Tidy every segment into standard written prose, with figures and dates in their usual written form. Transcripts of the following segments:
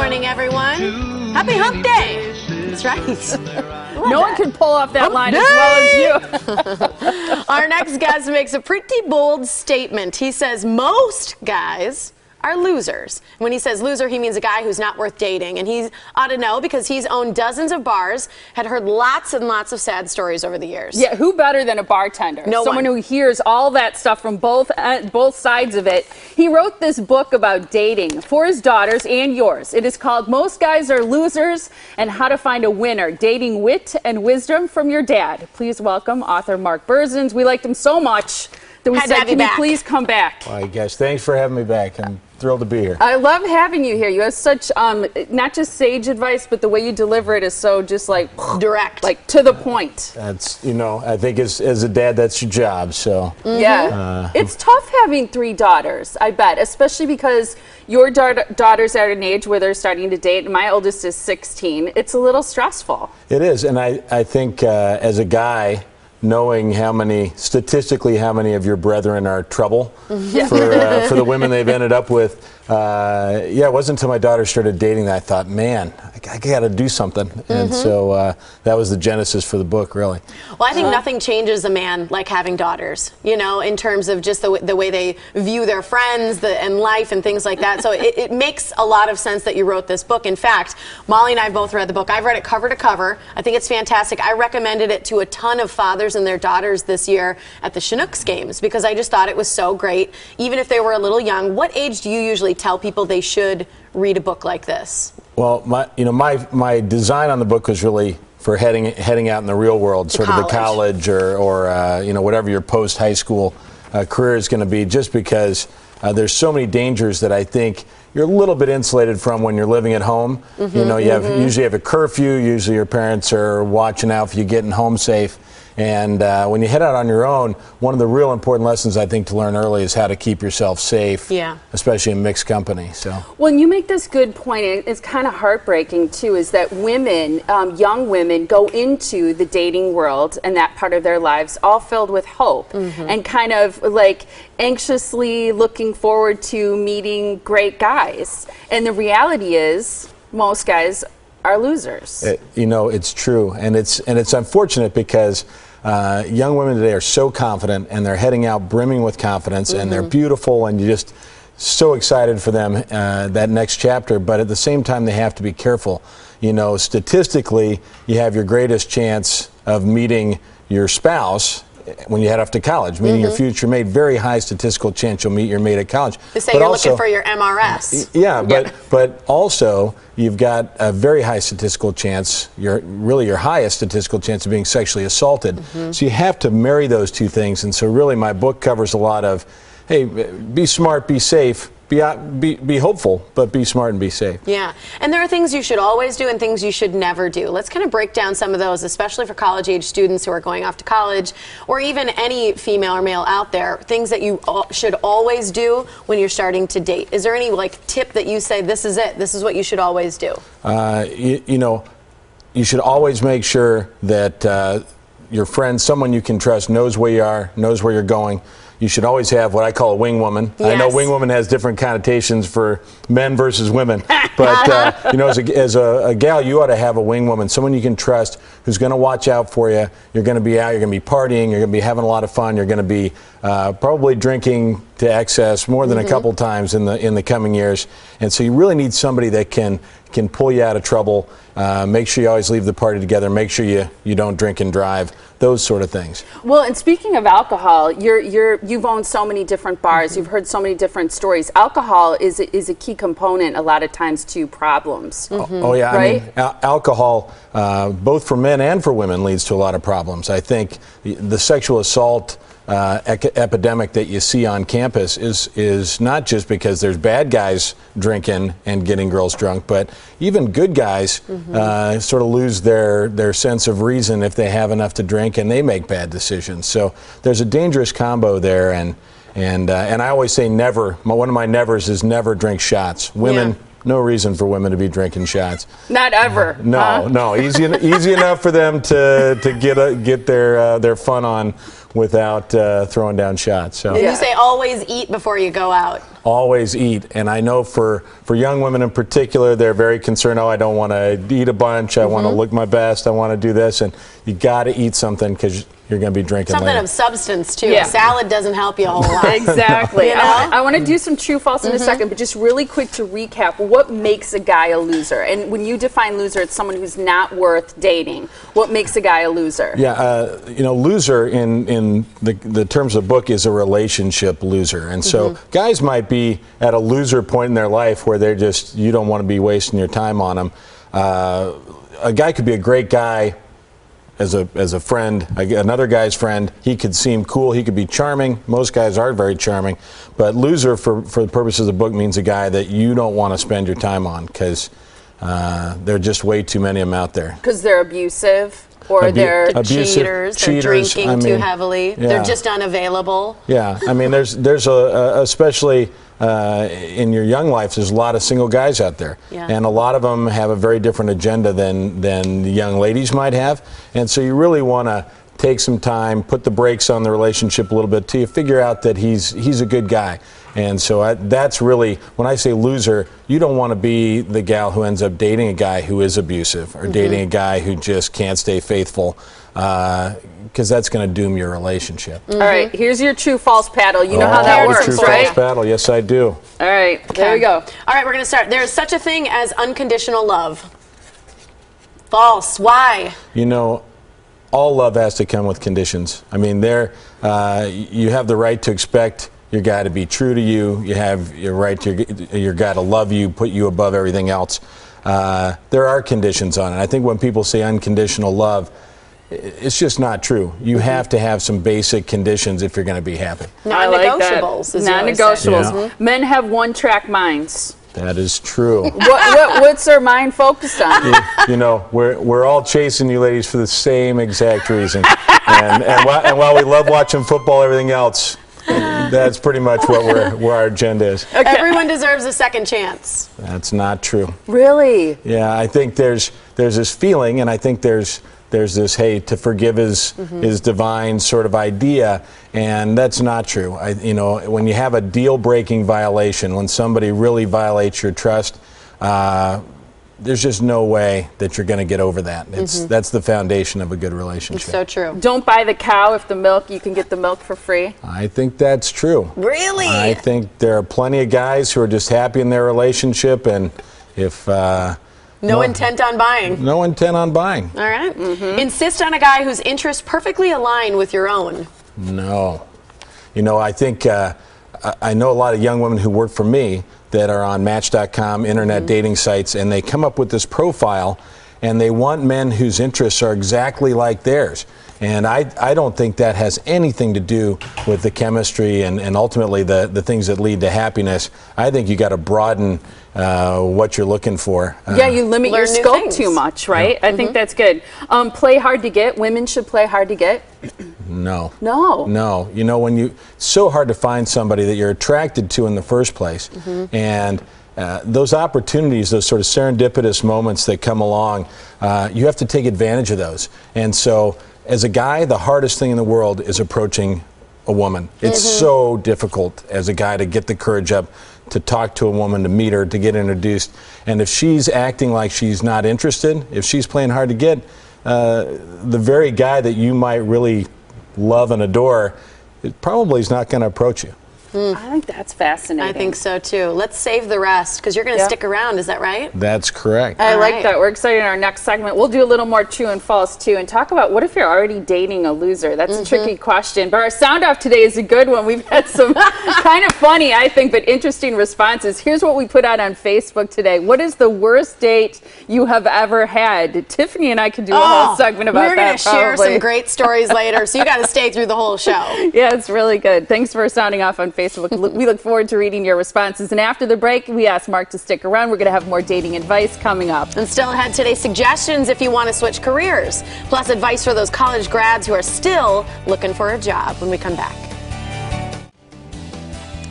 morning, everyone. Happy Hump Day. That's right. No one can pull off that line as well as you. Our next guest makes a pretty bold statement. He says most guys are losers. When he says loser, he means a guy who's not worth dating. And he ought to know because he's owned dozens of bars, had heard lots and lots of sad stories over the years. Yeah, who better than a bartender? Someone who hears all that stuff from both sides of it. He wrote this book about dating for his daughters and yours. It is called Most Guys Are Losers and How to Find a Winner, Dating Wit and Wisdom from Your Dad. Please welcome author Mark Berzins. We liked him so much that we said, can you please come back? Well, guys, thanks for having me back. I'm thrilled to be here. I love having you here. You have such, not just sage advice, but the way you deliver it is so just like direct, like to the point. That's, you know, I think as a dad, that's your job. So yeah, it's tough having 3 daughters, I bet, especially because your daughters are at an age where they're starting to date, and my oldest is 16. It's a little stressful. It is, and I think as a guy, knowing statistically how many of your brethren are trouble for the women they've ended up with. It wasn't until my daughter started dating that I thought, man, I got to do something. And so that was the genesis for the book, really. Well, I think nothing changes a man like having daughters, you know, in terms of just the way they view their friends and life and things like that. So it makes a lot of sense that you wrote this book. In fact, Molly and I both read the book. I've read it cover to cover. I think it's fantastic. I recommended it to a ton of fathers and their daughters this year at the Chinooks games because I just thought it was so great, even if they were a little young. What age do you usually tell people they should read a book like this? Well, my design on the book was really for heading out in the real world, sort of the college or whatever your post high school career is going to be, just because there's so many dangers that I think you're a little bit insulated from when you're living at home. You know, you usually have a curfew. Usually your parents are watching out for you getting home safe. And when you head out on your own, one of the real important lessons I think to learn early is how to keep yourself safe, especially in mixed company. So, well, you make this good point. It's kind of heartbreaking too, is that women, young women, go into the dating world and that part of their lives all filled with hope and kind of like anxiously looking forward to meeting great guys. And the reality is, most guys are losers. It's true, and it's unfortunate because young women today are so confident, and they're heading out brimming with confidence, and they're beautiful, and you're just so excited for them, that next chapter. But at the same time, they have to be careful. You know, statistically, you have your greatest chance of meeting your spouse when you head off to college, meeting your future mate. Very high statistical chance you'll meet your mate at college. They say you're looking for your MRS. Yeah, but also you've got a very high statistical chance, your highest statistical chance of being sexually assaulted. So you have to marry those two things. And so really my book covers a lot of, hey, be smart, be safe, be hopeful, but be smart and be safe. Yeah, and there are things you should always do and things you should never do. Let's kind of break down some of those, especially for college-age students who are going off to college, or even any female or male out there, things that you should always do when you're starting to date. Is there any tip that you say, this is it, this is what you should always do? You should always make sure that your friend, someone you can trust, knows where you are, knows where you're going. You should always have what I call a wing woman. Yes. I know wing woman has different connotations for men versus women, but as a gal, you ought to have a wing woman, someone you can trust, who's going to watch out for you. You're going to be out, you're going to be partying, you're going to be having a lot of fun, you're going to be probably drinking to excess more than a couple times in the coming years, and so you really need somebody that can pull you out of trouble. Make sure you always leave the party together. Make sure you don't drink and drive. Those sort of things. Well, and speaking of alcohol, you've owned so many different bars. You've heard so many different stories. Alcohol is a key component a lot of times to problems. Oh yeah, right? I mean, alcohol, both for men and for women, leads to a lot of problems. I think the sexual assault epidemic that you see on campus is not just because there's bad guys drinking and getting girls drunk, but even good guys sort of lose their sense of reason if they have enough to drink, and they make bad decisions. So there's a dangerous combo there, and I always say never. One of my nevers is never drink shots. Women, no reason for women to be drinking shots. Not ever. No, easy enough for them to get their fun on without throwing down shots. So you say always eat before you go out. Always eat, and I know for young women in particular, they're very concerned. Oh, I don't want to eat a bunch. I want to look my best. I want to do this, and you got to eat something because you're going to be drinking something later. of substance too. Yeah. Salad doesn't help you a whole lot. Exactly. You know? I want to do some true false in a second, but just really quick to recap, what makes a guy a loser? And when you define loser, it's someone who's not worth dating. What makes a guy a loser? Yeah, loser in the terms of the book is a relationship loser, and so guys might be at a loser point in their life where they're just, you don't want to be wasting your time on them. A guy could be a great guy as a friend, another guy's friend. He could seem cool, he could be charming. Most guys are very charming, but loser for the purposes of the book means a guy that you don't want to spend your time on because there are just way too many of them out there. Because they're abusive? Or they're cheaters, they're drinking too heavily, they're just unavailable. Yeah, I mean, there's especially in your young life, there's a lot of single guys out there, and a lot of them have a very different agenda than the young ladies might have, and so you really want to take some time, put the brakes on the relationship a little bit till you figure out that he's a good guy. And so that's really, when I say loser, you don't want to be the gal who ends up dating a guy who is abusive or dating a guy who just can't stay faithful, because that's going to doom your relationship. All right, here's your true false paddle. You know how that works, true right? False paddle. Yes, I do. All right, there we go. All right, we're going to start. There's such a thing as unconditional love. False. Why? You know, all love has to come with conditions. I mean, you have the right to expect your guy to be true to you. You have your right to your guy to love you, put you above everything else. There are conditions on it. I think when people say unconditional love, it's just not true. You have to have some basic conditions if you're going to be happy. Non-negotiables. Like non-negotiables. Men have one-track minds. That is true. What's their mind focused on? You know, we're all chasing you ladies for the same exact reason. And while we love watching football, everything else, that's pretty much where our agenda is. Okay. Everyone deserves a second chance. That's not true. Really? Yeah, I think there's this feeling, and I think there's this, hey, to forgive is divine sort of idea, and that's not true. You know, when you have a deal-breaking violation, when somebody really violates your trust, there's just no way that you're going to get over that. That's the foundation of a good relationship. It's so true. Don't buy the cow if you can get the milk for free. I think that's true. Really? I think there are plenty of guys who are just happy in their relationship, and if no intent on buying. No intent on buying. All right. Insist on a guy whose interests perfectly align with your own. No. You know, I think I know a lot of young women who work for me that are on Match.com, internet dating sites, and they come up with this profile, and they want men whose interests are exactly like theirs. And I don't think that has anything to do with the chemistry and ultimately the things that lead to happiness. I think you got to broaden what you're looking for. Yeah, you limit your scope too much, right? I think that's good. Play hard to get. Women should play hard to get. No. No. No. You know, it's so hard to find somebody that you're attracted to in the first place. And those opportunities, those sort of serendipitous moments that come along, you have to take advantage of those. And so, as a guy, the hardest thing in the world is approaching a woman. It's so difficult as a guy to get the courage up to talk to a woman, to meet her, to get introduced. And if she's acting like she's not interested, if she's playing hard to get, the very guy that you might really love and adore probably is not going to approach you. I think that's fascinating. I think so too. Let's save the rest because you're going to stick around. Is that right? That's correct. I like that. We're excited in our next segment. We'll do a little more true and false too and talk about what if you're already dating a loser. That's a tricky question. But our sound off today is a good one. We've had some kind of funny, I think, but interesting responses. Here's what we put out on Facebook today. What is the worst date you have ever had? Tiffany and I could do a whole segment about that. We're going to share some great stories later, so you got to stay through the whole show. Yeah, it's really good. Thanks for sounding off on Facebook. We look forward to reading your responses. And after the break, we asked Mark to stick around. We're going to have more dating advice coming up. And still ahead today, suggestions if you want to switch careers. Plus advice for those college grads who are still looking for a job when we come back.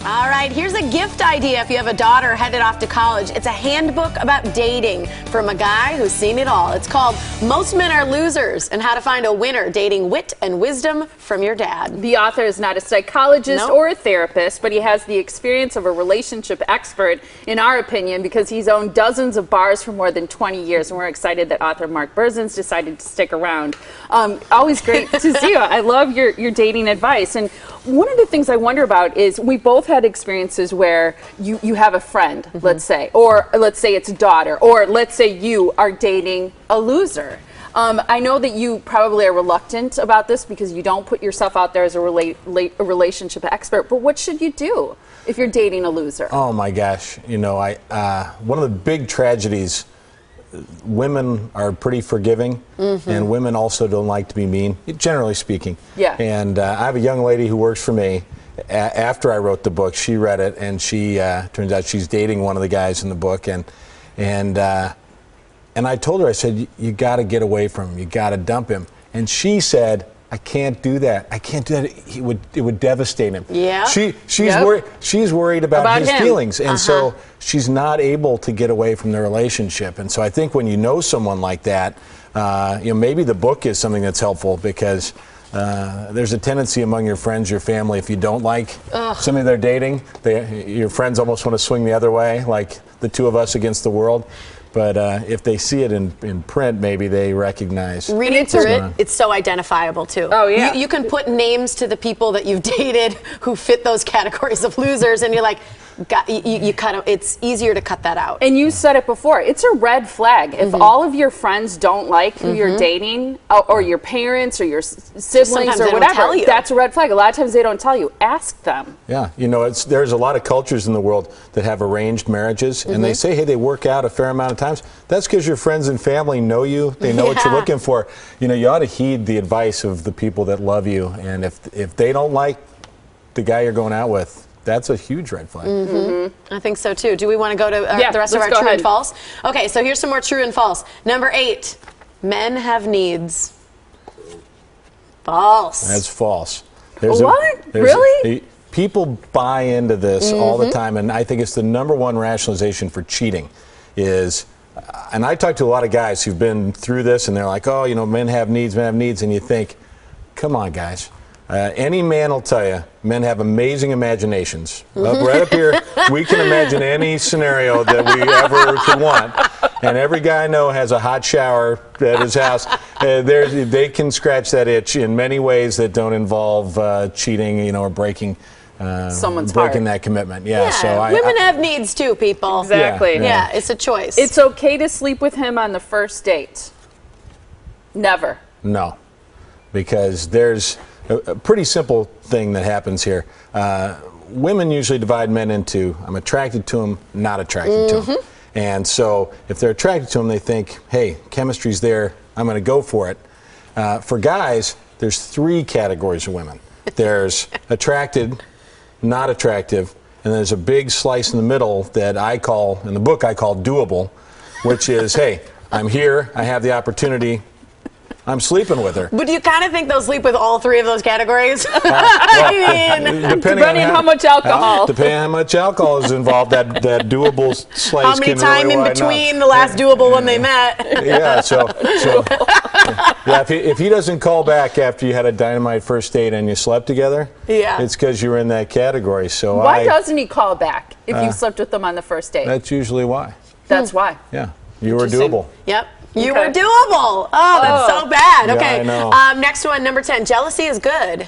All right, here's a gift idea if you have a daughter headed off to college. It's a handbook about dating from a guy who's seen it all. It's called Most Men Are Losers and How to Find a Winner, Dating Wit and Wisdom from Your Dad. The author is not a psychologist or a therapist, but he has the experience of a relationship expert, in our opinion, because he's owned dozens of bars for more than 20 years, and we're excited that author Mark Berzins decided to stick around. Always great to see you. I love your dating advice. And one of the things I wonder about is we both had experiences where you have a friend, let's say, or let's say it's a daughter, or let's say you are dating a loser. I know that you probably are reluctant about this because you don't put yourself out there as a relationship expert, but what should you do if you're dating a loser? Oh my gosh, you know, one of the big tragedies, women are pretty forgiving, and women also don't like to be mean, generally speaking. Yeah. And I have a young lady who works for me. After I wrote the book, she read it, and she turns out she's dating one of the guys in the book, and I told her, I said, you got to get away from him, you got to dump him, and she said, I can't do that. I can't do that. It would devastate him. Yeah. She's worried about his feelings, and so she's not able to get away from the relationship. And so I think when you know someone like that, you know, maybe the book is something that's helpful because there's a tendency among your friends, your family, if you don't like somebody they're dating, your friends almost want to swing the other way, like the two of us against the world. But if they see it in print, maybe they recognize. Reading through it, it's so identifiable, too. Oh, yeah. You can put names to the people that you've dated who fit those categories of losers, and you're like, it's easier to cut that out. And you said it before, it's a red flag. If all of your friends don't like who you're dating, or your parents or your siblings or whatever, that's a red flag. A lot of times they don't tell you. Ask them. Yeah, you know, there's a lot of cultures in the world that have arranged marriages, and they say, hey, they work out a fair amount of times. That's because your friends and family know you. They know what you're looking for. You know, you ought to heed the advice of the people that love you, and if they don't like the guy you're going out with, that's a huge red flag. I think so too. Do we want to go to the rest of our true and false? Okay, so here's some more true and false. Number 8, men have needs. False. That's false. Really? People buy into this all the time, and I think it's the #1 rationalization for cheating is, and I talk to a lot of guys who've been through this, and they're like, oh, you know, men have needs, and you think, come on, guys. Any man will tell you, men have amazing imaginations. Right up here, we can imagine any scenario that we ever could want. And every guy I know has a hot shower at his house. They can scratch that itch in many ways that don't involve cheating, you know, or breaking that commitment. Yeah. So women have needs too, people. Exactly. Yeah, it's a choice. It's okay to sleep with him on the first date. Never. No, because there's a pretty simple thing that happens here. Women usually divide men into, I'm attracted to him, not attracted to him. And so if they're attracted to him, they think, hey, chemistry's there, I'm going to go for it. For guys, there's 3 categories of women. There's attracted, not attractive, and there's a big slice in the middle that I call, in the book I call doable, which is, hey, I'm here, I have the opportunity, I'm sleeping with her. But do you kind of think they'll sleep with all 3 of those categories? Depending on how much alcohol. Depending on how much alcohol is involved, that doable slice how many can time really in between the last doable when they met? Yeah, if he doesn't call back after you had a dynamite first date and you slept together, it's because you were in that category. So why doesn't he call back if you slept with them on the first date? That's usually why. That's why. Yeah, you were doable. Yep. You were doable. Oh, that's so bad. Okay. Yeah, I know. Next one, number 10. Jealousy is good.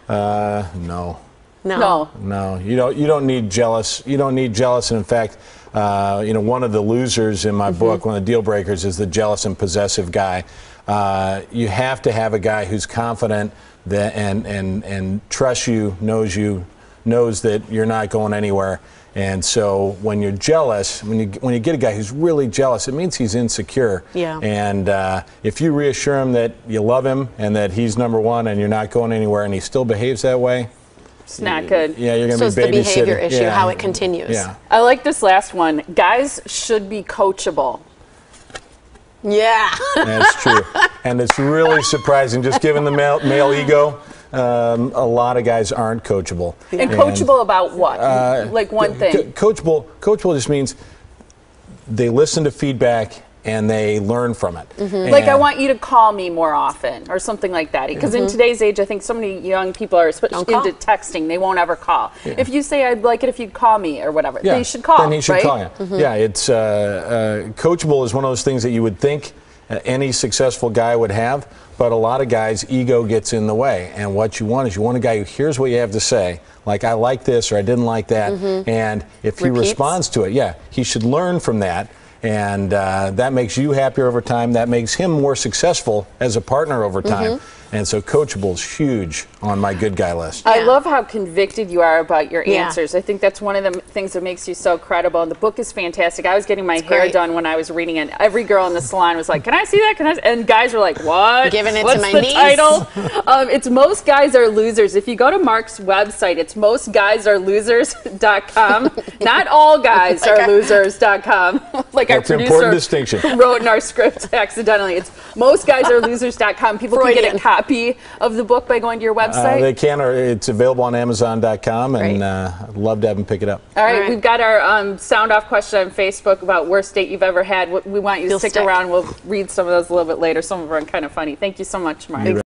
No. No. No. You don't need jealous. You don't need jealous. And in fact, you know, one of the losers in my book, one of the deal breakers, is the jealous and possessive guy. You have to have a guy who's confident that and trusts you, knows that you're not going anywhere. And so when you're jealous, when you get a guy who's really jealous, it means he's insecure. Yeah. And if you reassure him that you love him and that he's #1 and you're not going anywhere and he still behaves that way, it's not good. Yeah, you're going to be babysitting. So it's the behavior issue, how it continues. Yeah. I like this last one. Guys should be coachable. Yeah. That's true. And it's really surprising, just given the male ego, a lot of guys aren't coachable. And coachable about what? Like one thing. Coachable just means they listen to feedback and they learn from it. Like, I want you to call me more often or something like that. Because in today's age, I think so many young people are into texting. They won't ever call. If you say, I'd like it if you'd call me or whatever, they should call. Then he should call you. Yeah, it's coachable is one of those things that you would think any successful guy would have, but a lot of guys' ego gets in the way. And what you want is you want a guy who hears what you have to say, like, I like this or I didn't like that, and if he responds to it, he should learn from that. And that makes you happier over time. That makes him more successful as a partner over time. And so coachable is huge on my good guy list. I love how convicted you are about your answers. I think that's one of the things that makes you so credible. And the book is fantastic. I was getting my hair done when I was reading it. Every girl in the salon was like, can I see that? Can I? And guys were like, what? Giving it What's to my the niece. title? It's Most Guys Are Losers. If you go to Mark's website, it's mostguysarelosers.com. Not all guys are losers.com. Like that's our an important distinction. wrote in our script accidentally. It's mostguysarelosers.com. People can get a copy of the book by going to your website? They can, or it's available on Amazon.com, and I'd love to have them pick it up. All right, we've got our sound-off question on Facebook about worst date you've ever had. We want you to stick around. We'll read some of those a little bit later. Some of them are kind of funny. Thank you so much, Mark.